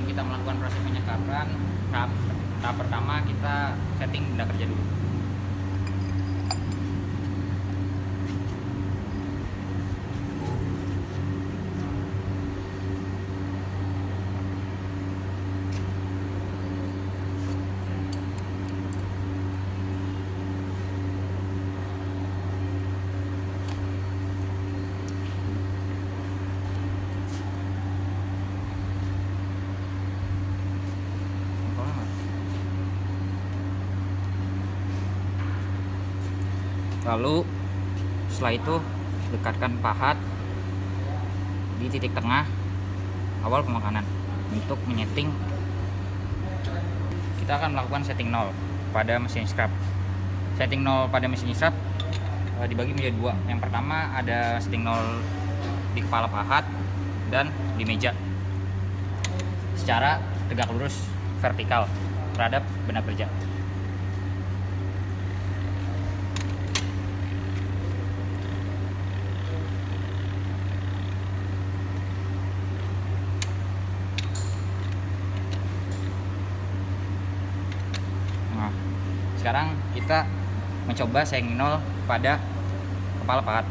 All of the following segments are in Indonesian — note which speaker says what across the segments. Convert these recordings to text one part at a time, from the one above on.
Speaker 1: sebelum kita melakukan proses penyekapan, tahap pertama kita setting benda kerja dulu. Lalu setelah itu dekatkan pahat di titik tengah awal pemakanan untuk menyeting. Kita akan melakukan setting 0 pada mesin scrap. Setting 0 pada mesin scrap dibagi menjadi dua. Yang pertama ada setting 0 di kepala pahat dan di meja secara tegak lurus vertikal terhadap benda kerja. Sekarang kita mencoba setting 0 pada kepala pahat.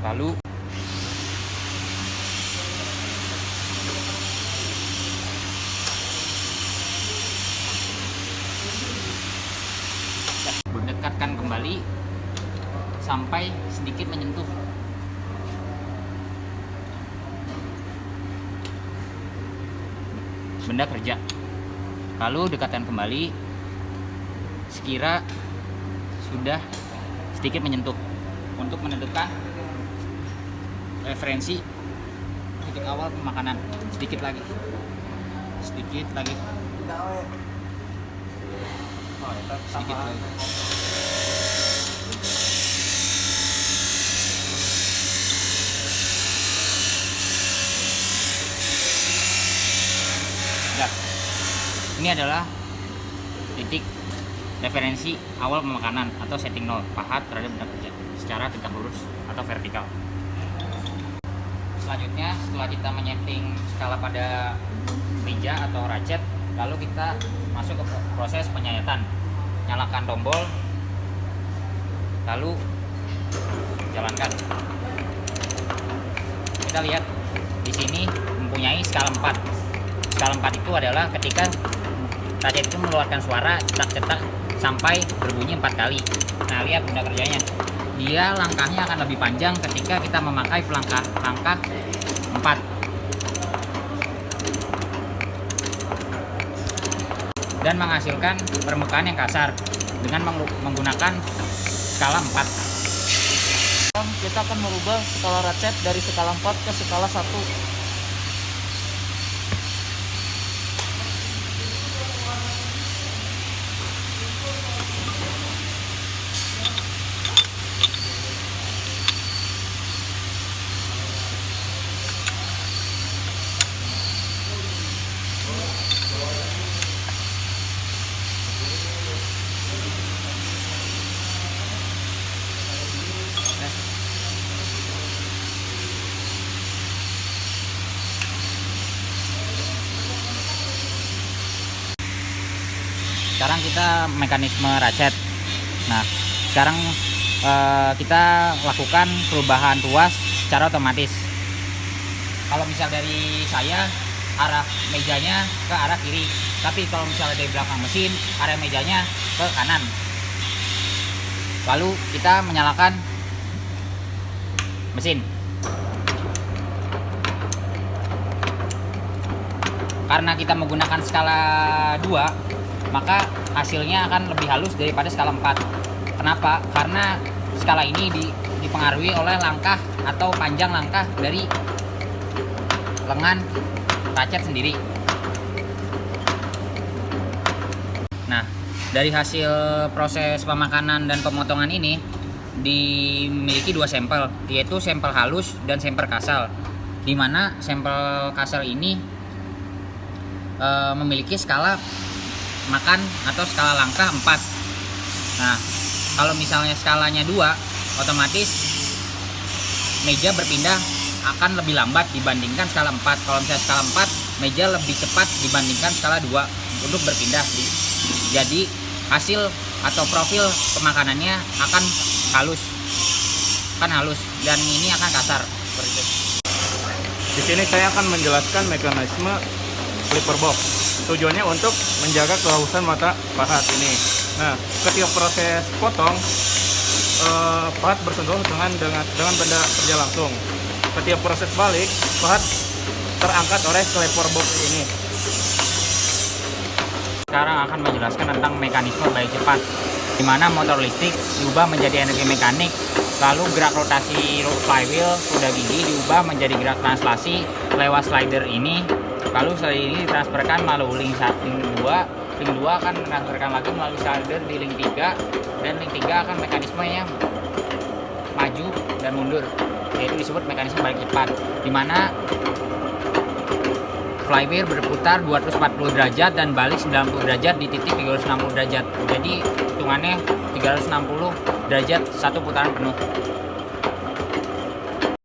Speaker 1: Lalu dekatkan kembali sampai sedikit menyentuh benda kerja. Lalu dekatkan kembali sekira sudah sedikit menyentuh untuk menentukan referensi titik awal pemakanan. Sedikit lagi. Sedikit lagi. Nah, ini adalah titik referensi awal pemakanan atau setting 0 pahat terhadap benda kerja secara tegak lurus atau vertikal. Selanjutnya, setelah kita menyeting skala pada meja atau ratchet, lalu kita masuk ke proses penyayatan. Nyalakan tombol, lalu jalankan. Kita lihat di sini mempunyai skala 4. Skala 4 itu adalah ketika ratchet itu mengeluarkan suara cetak-cetak sampai berbunyi 4 kali. Nah, lihat benda kerjanya. Dia langkahnya akan lebih panjang ketika kita memakai langkah 4 dan menghasilkan permukaan yang kasar dengan menggunakan skala 4.
Speaker 2: Kita akan merubah skala ratchet dari skala 4 ke skala 1.
Speaker 1: Sekarang kita mekanisme ratchet. Nah, sekarang kita lakukan perubahan ruas secara otomatis. Kalau misal dari saya, arah mejanya ke arah kiri, tapi kalau misalnya dari belakang mesin, arah mejanya ke kanan. Lalu kita menyalakan mesin. Karena kita menggunakan skala 2, maka hasilnya akan lebih halus daripada skala 4. Kenapa? Karena skala ini dipengaruhi oleh langkah atau panjang langkah dari lengan ratchet sendiri. Nah, dari hasil proses pemakanan dan pemotongan ini dimiliki dua sampel, yaitu sampel halus dan sampel kasar. Di mana sampel kasar ini memiliki skala makan atau skala langkah 4. Nah, kalau misalnya skalanya 2, otomatis meja berpindah akan lebih lambat dibandingkan skala 4. Kalau misalnya skala 4, meja lebih cepat dibandingkan skala 2 untuk berpindah. Jadi hasil atau profil pemakanannya akan halus dan ini akan kasar seperti itu.
Speaker 3: Di sini saya akan menjelaskan mekanisme flipper box. Tujuannya untuk menjaga kehausan mata pahat ini. Nah, ketika proses potong, pahat bersentuhan dengan benda kerja langsung. Ketika proses balik, pahat terangkat oleh flipper box ini.
Speaker 1: Sekarang akan menjelaskan tentang mekanisme bayi cepat, di mana motor listrik diubah menjadi energi mekanik, lalu gerak rotasi flywheel kuda gigi diubah menjadi gerak translasi lewat slider ini, lalu setelah ini ditransferkan melalui link 2, link 2 akan metransferkan lagi melalui slider di link 3, dan link 3 akan mekanismenya maju dan mundur, yaitu disebut mekanisme balik cepat, di mana flywheel berputar 240 derajat dan balik 90 derajat di titik 360 derajat. Jadi hitungannya 360 derajat satu putaran penuh.